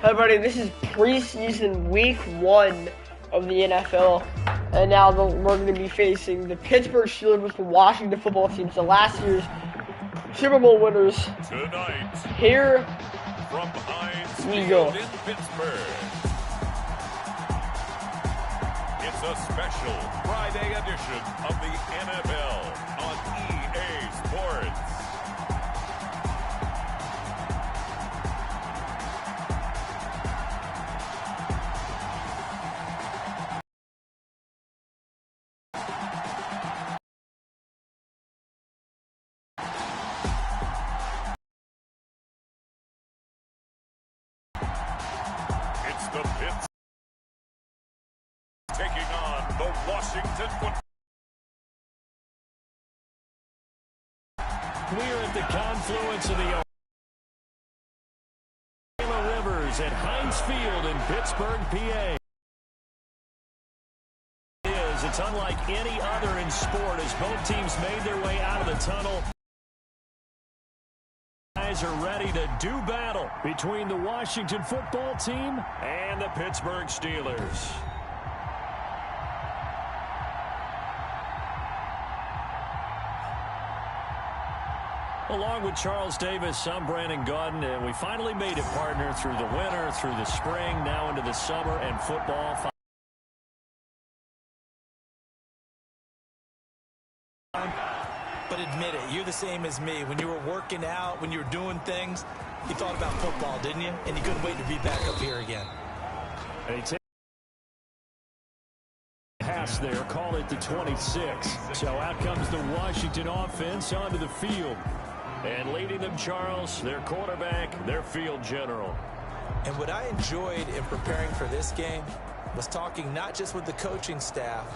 Hi everybody, this is preseason week 1 of the NFL, and now we're going to be facing the Pittsburgh Steelers with the Washington football team, so last year's Super Bowl winners. Tonight, here from Heinz we Field go. in Pittsburgh, it's a special Friday edition of the NFL on EA Sports. It's the Pits taking on the Washington football. We're at the confluence of the Rivers at Heinz Field in Pittsburgh, PA. It's unlike any other in sport as both teams made their way out of the tunnel. Guys are ready to do battle between the Washington football team and the Pittsburgh Steelers. Along with Charles Davis, I'm Brandon Gaudin, and we finally made it, partner, through the winter, through the spring, now into the summer, and football. But admit it, you're the same as me. When you were working out, when you were doing things, you thought about football, didn't you? And you couldn't wait to be back up here again. Pass there, call it the 26. So out comes the Washington offense onto the field. And leading them, Charles, their quarterback, their field general. And what I enjoyed in preparing for this game was talking not just with the coaching staff,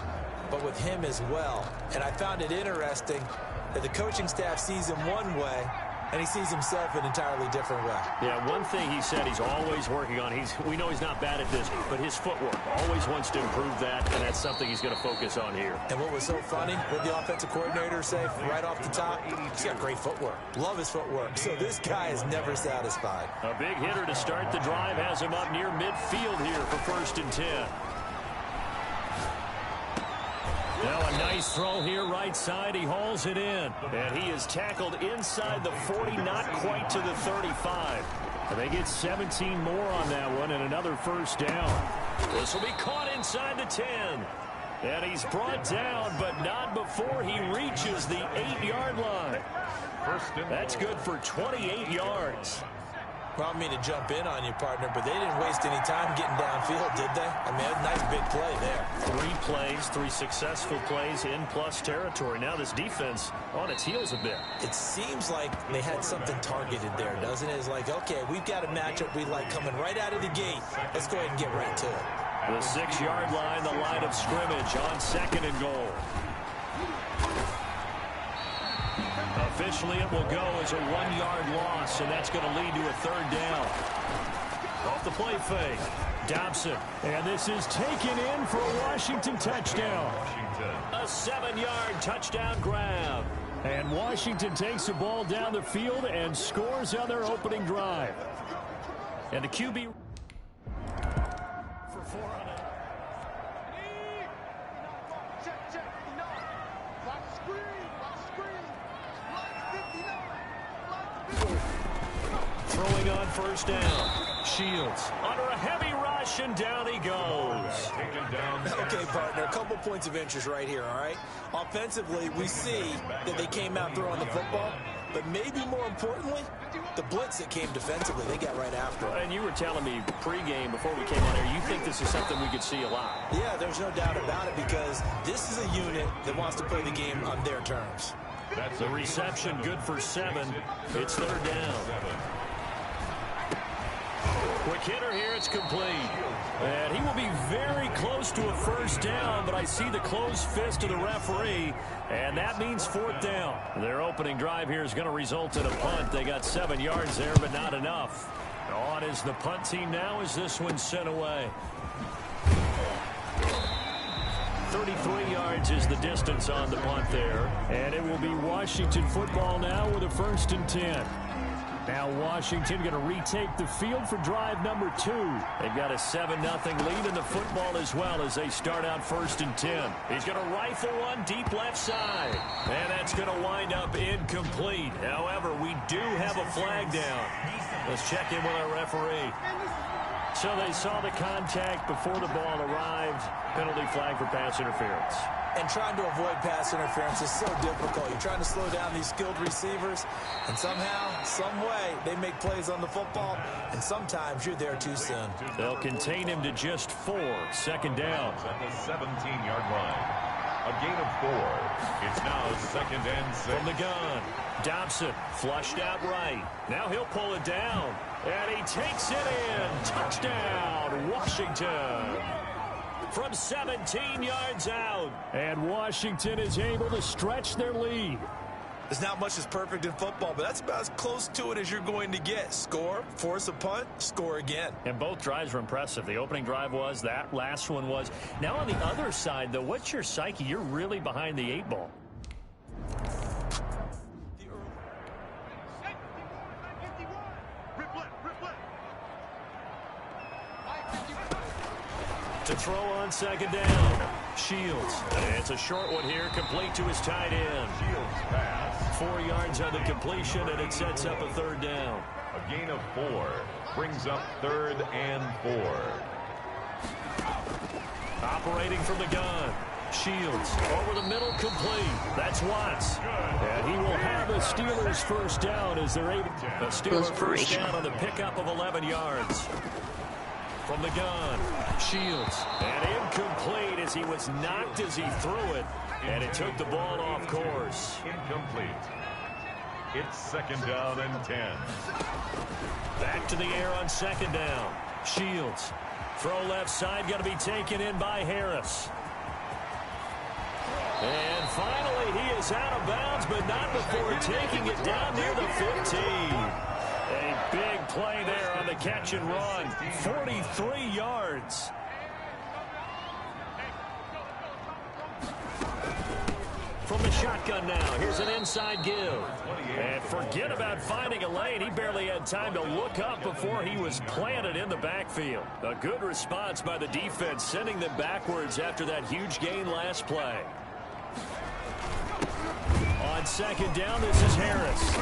but with him as well. And I found it interesting that the coaching staff sees him one way, and he sees himself an entirely different way. Yeah, one thing he said he's always working on, we know he's not bad at this, but his footwork, always wants to improve that, and that's something he's going to focus on here. And what was so funny, what the offensive coordinator say right off the top, he's got great footwork. Love his footwork. So this guy is never satisfied. A big hitter to start the drive has him up near midfield here for 1st and 10. Now a nice throw here right side. He hauls it in. And he is tackled inside the 40, not quite to the 35. And they get 17 more on that one and another 1st down. This will be caught inside the 10. And he's brought down, but not before he reaches the 8-yard line. That's good for 28 yards. Well, I mean to jump in on you, partner, but they didn't waste any time getting downfield, did they? I mean, a nice big play there. 3 plays, 3 successful plays in plus territory. Now this defense on its heels a bit. It seems like they had something targeted there, doesn't it? It's like, okay, we've got a matchup we like coming right out of the gate. Let's go ahead and get right to it. The 6-yard line, the line of scrimmage on 2nd and goal. Officially, it will go as a 1-yard loss, and that's going to lead to a 3rd down. Off the play fake, Dobson. And this is taken in for a Washington touchdown. A 7-yard touchdown grab. And Washington takes the ball down the field and scores on their opening drive. And the QB for 4 on it. Throwing on 1st down. Shields under a heavy rush, and down he goes. Okay, partner, a couple points of interest right here, all right? Offensively, we see that they came out throwing the football, but maybe more importantly, the blitz that came defensively, they got right after it. And you were telling me pregame before we came on here, you think this is something we could see a lot. Yeah, there's no doubt about it because this is a unit that wants to play the game on their terms. That's the reception, good for 7. It's 3rd down. Quick hitter here, it's complete. And he will be very close to a 1st down, but I see the closed fist of the referee, and that means 4th down. Their opening drive here is going to result in a punt. They got 7 yards there, but not enough. On is the punt team now as this one's sent away. 33 yards is the distance on the punt there. And it will be Washington football now with a 1st and 10. Now Washington going to retake the field for drive number 2. They've got a 7-0 lead in the football as well as they start out 1st and 10. He's going to rifle one deep left side. And that's going to wind up incomplete. However, we do have a flag down. Let's check in with our referee. So they saw the contact before the ball arrived. Penalty flag for pass interference. And trying to avoid pass interference is so difficult. You're trying to slow down these skilled receivers, and somehow, some way, they make plays on the football, and sometimes you're there too soon. They'll contain him to just 4. 2nd down. At the 17-yard line. A gain of 4. It's now 2nd and 6. From the gun, Dobson flushed out right. Now he'll pull it down, and he takes it in. Touchdown, Washington. From 17 yards out. And Washington is able to stretch their lead. There's not much that's perfect in football, but that's about as close to it as you're going to get. Score, force a punt, score again. And both drives were impressive. The opening drive was, that last one was. Now on the other side, though, what's your psyche? You're really behind the 8 ball. To throw on 2nd down. Shields. And it's a short one here, complete to his tight end. Shields pass. 4 yards on the completion, and it sets up a 3rd down. A gain of 4 brings up 3rd and 4. Operating from the gun. Shields over the middle, complete. That's Watts. And he will have a Steelers 1st down as they're able to. A Steelers 1st down on the pickup of 11 yards. From the gun, Shields, and incomplete as he was knocked as he threw it, and it took the ball off course. Incomplete. It's 2nd down and 10. Back to the air on 2nd down. Shields, throw left side, going to be taken in by Harris. And finally, he is out of bounds, but not before taking it down near the 15. A big play there on the catch and run. 43 yards. From the shotgun now. Here's an inside give. And forget about finding a lane. He barely had time to look up before he was planted in the backfield. A good response by the defense, sending them backwards after that huge gain last play. On 2nd down, this is Harris.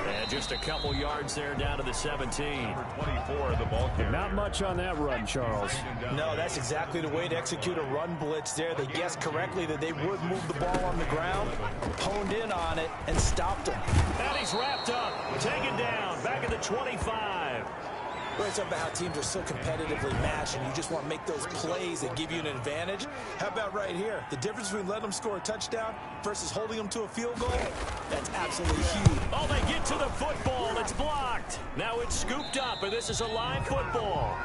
And just a couple yards there down to the 17. Number 24, the ball carrier. Not much on that run, Charles. No, that's exactly the way to execute a run blitz there. They guessed correctly that they would move the ball on the ground, honed in on it, and stopped him. And he's wrapped up, taken down, back at the 25. We're talking about how teams are so competitively matched, and you just want to make those plays that give you an advantage. How about right here? The difference between letting them score a touchdown versus holding them to a field goal, that's absolutely huge. Oh, they get to the football. It's blocked. Now it's scooped up, and this is a live football.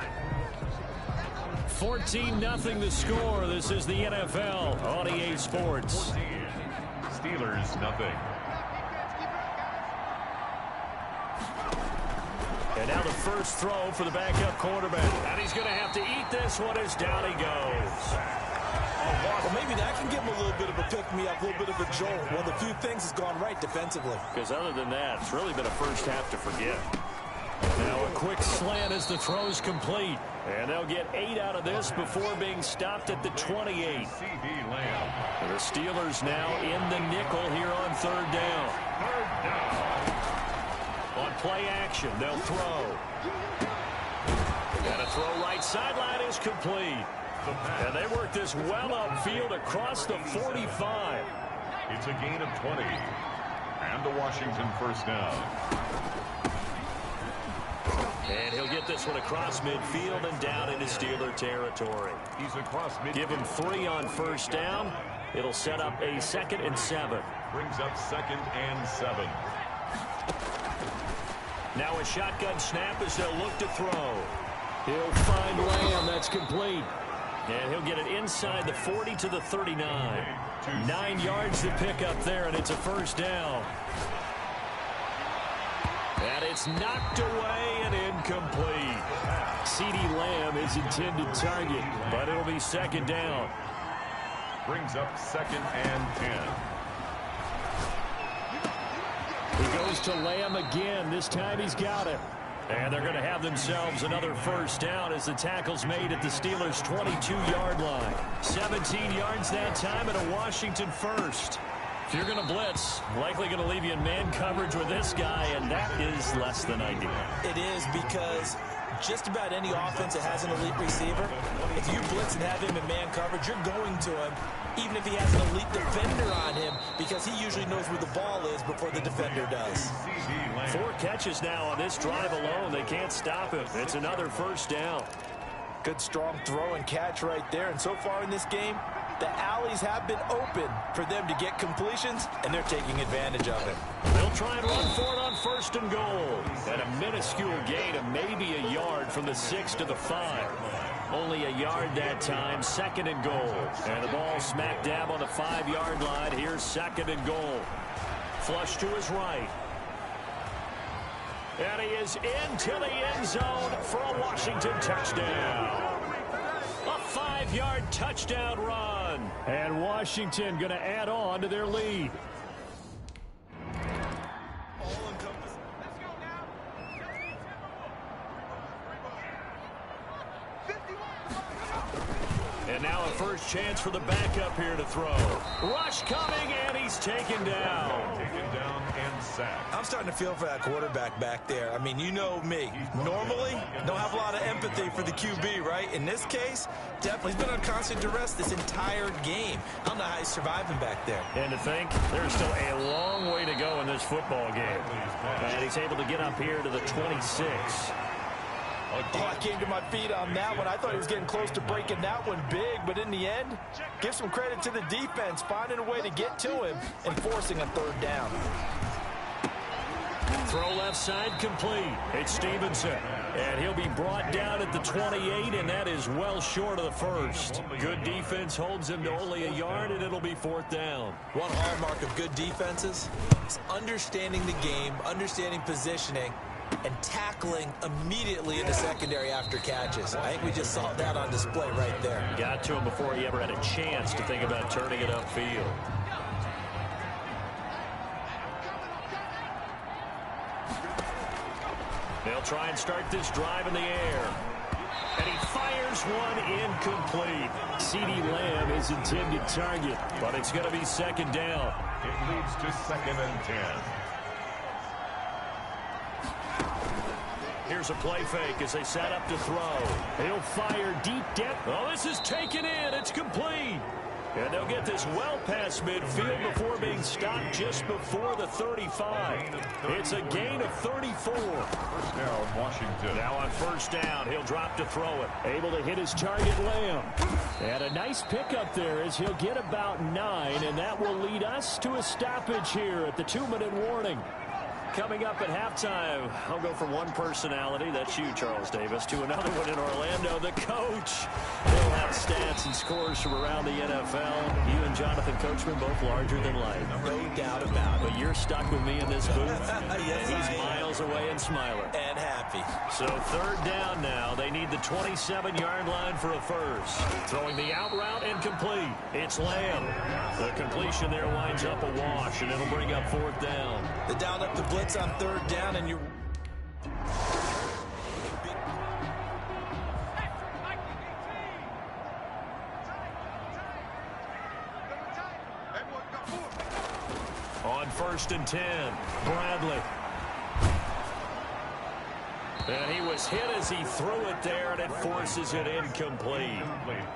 14-0 the score. This is the NFL on EA Sports. 14. Steelers, nothing. And now the first throw for the backup quarterback. And he's going to have to eat this one as down he goes. Well, maybe that can give him a little bit of a pick-me-up, a little bit of a jolt. One of the few things has gone right defensively. Because other than that, it's really been a first half to forget. Now a quick slant as the throw's complete. And they'll get 8 out of this before being stopped at the 28. CD Lamb. The Steelers now in the nickel here on 3rd down. 3rd down. On play action, they'll throw. And a throw right sideline is complete. And they work this well upfield across the 45. It's a gain of 20. And a Washington 1st down. And he'll get this one across midfield and down into Steeler territory. He's across midfield. Give him 3 on 1st down. It'll set up a 2nd and 7. Brings up 2nd and 7. Now a shotgun snap as they'll look to throw. He'll find Lamb. That's complete. And he'll get it inside the 40 to the 39. 9 yards to pick up there, and it's a 1st down. And it's knocked away and incomplete. CD Lamb is intended target, but it'll be 2nd down. Brings up 2nd and 10. He goes goes to Lamb again. This time he's got it. And they're going to have themselves another first down as the tackle's made at the Steelers' 22-yard line. 17 yards that time and a Washington first. If you're going to blitz, likely going to leave you in man coverage with this guy, and that is less than ideal. It is, because just about any offense that has an elite receiver, if you blitz and have him in man coverage, you're going to him, even if he has an elite defender on him, because he usually knows where the ball is before the defender does. 4 catches now on this drive alone. They can't stop him. It's another first down. Good strong throw and catch right there. And so far in this game, the alleys have been open for them to get completions, and they're taking advantage of it. They'll try and run for it on first and goal. And a minuscule gain of maybe a yard from the 6 to the 5. Only a yard that time, second and goal. And the ball smack dab on the 5-yard line. Here's second and goal. Flush to his right. And he is into the end zone for a Washington touchdown. A 5-yard touchdown run. And Washington going to add on to their lead. And now a first chance for the backup here to throw. Rush coming, and he's taken down. Taken down and sacked. I'm starting to feel for that quarterback back there. I mean, you know me. Normally, don't have a lot of empathy for the QB, right? In this case, definitely. He's been on constant duress this entire game. I don't know how he's surviving back there. And to think, there's still a long way to go in this football game. And he's able to get up here to the 26. Oh, I came to my feet on that one. I thought he was getting close to breaking that one big, but in the end, give some credit to the defense, finding a way to get to him and forcing a third down. Throw left side complete. It's Stevenson. And he'll be brought down at the 28, and that is well short of the first. Good defense holds him to only a yard, and it'll be fourth down. One hallmark of good defenses is understanding the game, understanding positioning, and tackling immediately in the secondary after catches. I think we just saw that on display right there. Got to him before he ever had a chance to think about turning it upfield. They'll try and start this drive in the air. And he fires one incomplete. CeeDee Lamb is intended target, but it's going to be second down. It leads to 2nd and 10. Here's a play fake as they set up to throw. He'll fire deep depth. Oh, this is taken in. It's complete. And they'll get this well past midfield before being stopped just before the 35. It's a gain of 34. First down, Washington. Now on first down, he'll drop to throw it. Able to hit his target, Lamb. And a nice pickup there as he'll get about 9, and that will lead us to a stoppage here at the 2-minute warning. Coming up at halftime, I'll go from one personality, that's you, Charles Davis, to another one in Orlando, the coach. He'll have stats and scores from around the NFL. You and Jonathan Coachman both larger than life. No doubt about it. But you're stuck with me in this booth. Yes, and he's I am. miles away and smiling. And happy. So third down now. They need the 27-yard line for a first. Throwing the out route and complete. It's Lamb. The completion there winds up a wash, and it'll bring up fourth down. The down up the blitz on third down, and you're... On first and 10, Bradley. And he was hit as he threw it there, and it forces it incomplete.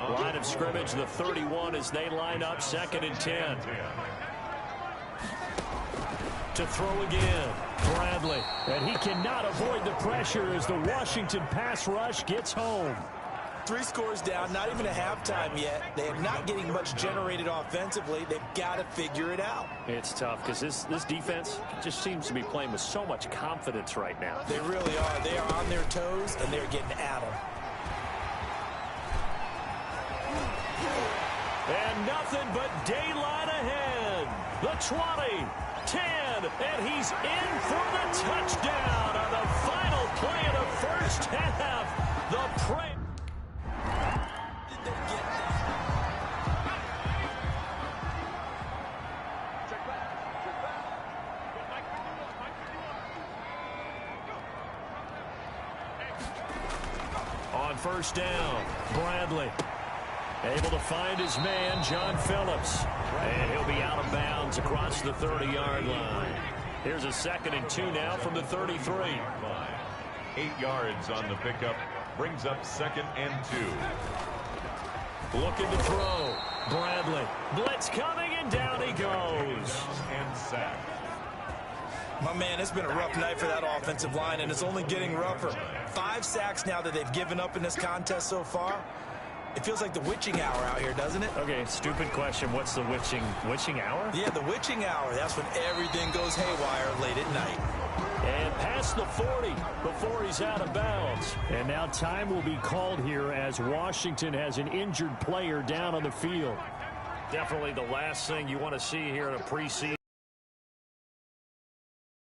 Line of scrimmage, the 31, as they line up, 2nd and 10. To throw again, Bradley. And he cannot avoid the pressure as the Washington pass rush gets home. 3 scores down, not even a halftime yet. They are not getting much generated offensively. They've got to figure it out. It's tough because this defense just seems to be playing with so much confidence right now. They really are. They are on their toes, and they're getting at them. And nothing but daylight ahead. The 20, 10, and he's in for the touchdown on the final play of the first half. The prey. on first down. Bradley able to find his man, John Phillips. And he'll be out of bounds across the 30-yard line. Here's a 2nd and 2 now from the 33. 8 yards on the pickup. Brings up 2nd and 2. Looking to throw. Bradley. Blitz coming, and down he goes. And sacked. My man, it's been a rough night for that offensive line, and it's only getting rougher. 5 sacks now that they've given up in this contest so far. It feels like the witching hour out here, doesn't it? Okay, stupid question. What's the witching hour? Yeah, the witching hour. That's when everything goes haywire late at night. And past the 40 before he's out of bounds. And now time will be called here as Washington has an injured player down on the field. Definitely the last thing you want to see here in a preseason.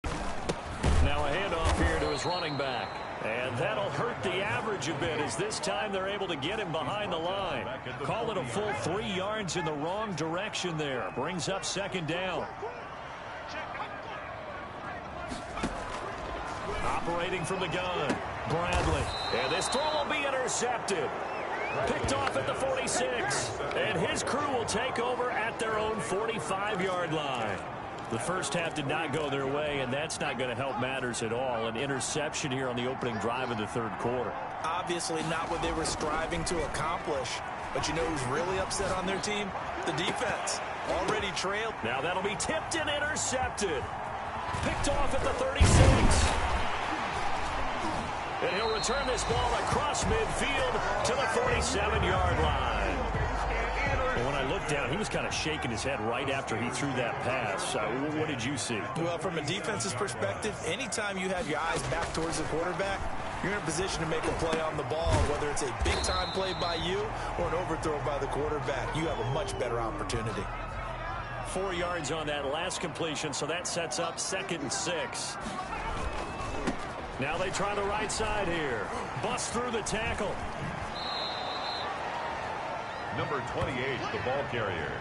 Now a handoff here to his running back. And that'll hurt the average a bit as this time they're able to get him behind the line. Call it a full 3 yards in the wrong direction there. Brings up 2nd down. Operating from the gun, Bradley. And this throw will be intercepted. Picked off at the 46. And his crew will take over at their own 45-yard line. The first half did not go their way, and that's not going to help matters at all. An interception here on the opening drive of the 3rd quarter. Obviously not what they were striving to accomplish. But you know who's really upset on their team? The defense. Already trailed. Now that'll be tipped and intercepted. Picked off at the 36. And he'll return this ball across midfield to the 47-yard line. And when I looked down, he was kind of shaking his head right after he threw that pass. What did you see? Well, from a defense's perspective, anytime you have your eyes back towards the quarterback, you're in a position to make a play on the ball, whether it's a big-time play by you or an overthrow by the quarterback. You have a much better opportunity. 4 yards on that last completion, so that sets up 2nd and 6. Now they try the right side here. Bust through the tackle. Number 28, the ball carrier.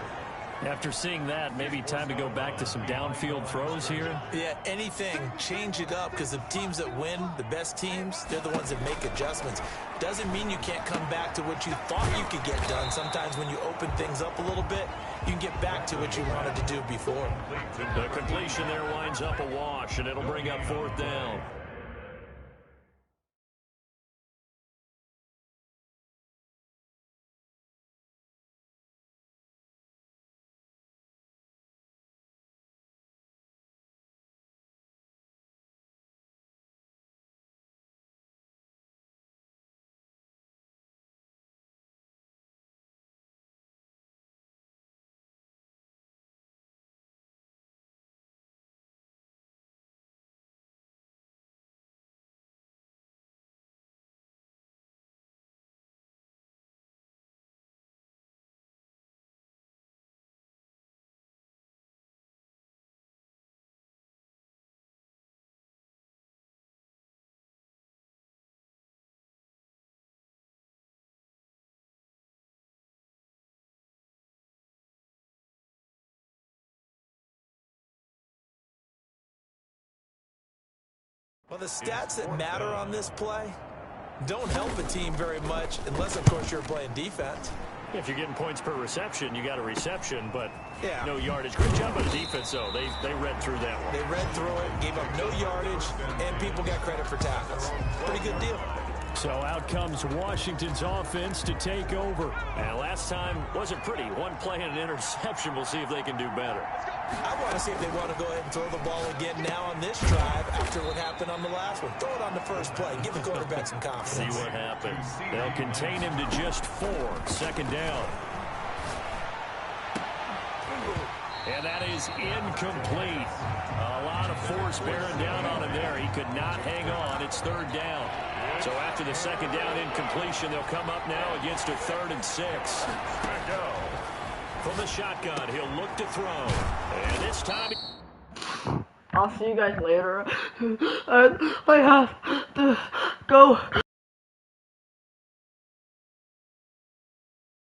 After seeing that, maybe time to go back to some downfield throws here. Yeah, anything. Change it up, because the teams that win, the best teams, they're the ones that make adjustments. Doesn't mean you can't come back to what you thought you could get done. Sometimes when you open things up a little bit, you can get back to what you wanted to do before. The completion there winds up a wash, and it'll bring up 4th down. Well, the stats that matter on this play don't help a team very much unless, of course, you're playing defense. If you're getting points per reception, you got a reception, but yeah, no yardage. Good job on the defense, though. They read through that one. They read through it, gave up no yardage, and people got credit for tackles. Pretty good deal. So out comes Washington's offense to take over. And last time wasn't pretty. One play and an interception. We'll see if they can do better. I want to see if they want to go ahead and throw the ball again now on this drive after what happened on the last one. Throw it on the first play. Give the quarterback some confidence. See what happens. They'll contain him to just 4. 2nd down. And that is incomplete. A lot of force bearing down on him there. He could not hang on. It's 3rd down. So after the 2nd down incompletion, they'll come up now against a 3rd and 6. From the shotgun, he'll look to throw. And this time... I'll see you guys later. I have to go.